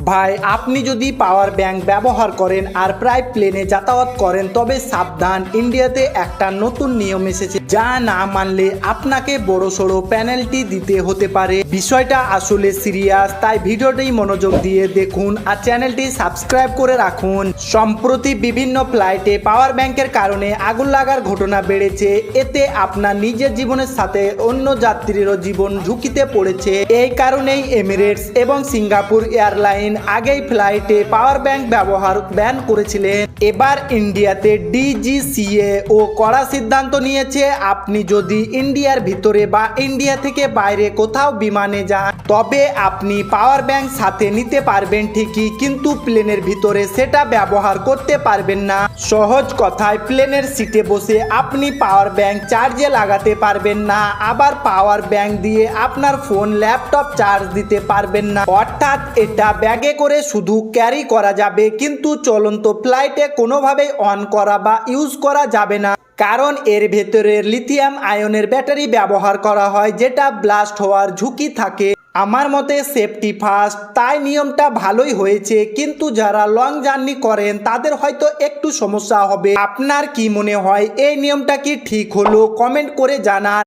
ভাই আপনি যদি পাওয়ার ব্যাংক ব্যবহার করেন আর প্রায় প্লেনে যাতায়াত করেন তবে সাবধান, ইন্ডিয়াতে একটা নতুন নিয়ম এসেছে যা না মানলে আপনাকে বড়সড় পেনাল্টি দিতে হতে পারে। বিষয়টা আসলে সিরিয়াস, তাই ভিডিওটি মনোযোগ দিয়ে দেখুন আর চ্যানেলটি সাবস্ক্রাইব করে রাখুন। সম্প্রতি বিভিন্ন ফ্লাইটে পাওয়ার ব্যাংকের কারণে আগুন লাগার ঘটনা বেড়েছে। এতে আপনার নিজের জীবনের সাথে অন্য যাত্রীরও জীবন ঝুঁকিতে পড়েছে। এই কারণেই এমিরেটস এবং সিঙ্গাপুর এয়ারলাইন আগেই ফ্লাইটে পাওয়ার ব্যাংক ব্যবহার ব্যান করেছিলেন। এবার ইন্ডিয়াতে ডিজিসিএ ও কড়া সিদ্ধান্ত নিয়েছে। আপনি যদি ইন্ডিয়ার ভিতরে বা ইন্ডিয়া থেকে বাইরে কোথাও বিমানে যান তবে আপনি পাওয়ার ব্যাংক সাথে নিতে পারবেন ঠিকই, কিন্তু প্লেনের ভিতরে সেটা ব্যবহার করতে পারবেন না। সহজ কথায় প্লেনের সিটে বসে আপনি পাওয়ার ব্যাংক চার্জে লাগাতে পারবেন না, আবার পাওয়ার ব্যাংক দিয়ে আপনার ফোন ল্যাপটপ চার্জ দিতে পারবেন না। অর্থাৎ এটা ব্যাগে করে শুধু ক্যারি করা যাবে, কিন্তু চলন্ত ফ্লাইটে কোনোভাবেই অন করা বা ইউজ করা যাবে না, কারণ এর ভেতরে লিথিয়াম আয়নের ব্যাটারি ব্যবহার করা হয় যেটা ব্লাস্ট হওয়ার ঝুঁকি থাকে। আমার মতে সেফটি ফার্স্ট, তাই নিয়মটা ভালোই হয়েছে, কিন্তু যারা লং জার্নি করেন তাদের হয়তো একটু সমস্যা হবে। আপনার কি মনে হয় এই নিয়মটা কি ঠিক হলো? কমেন্ট করে জানান।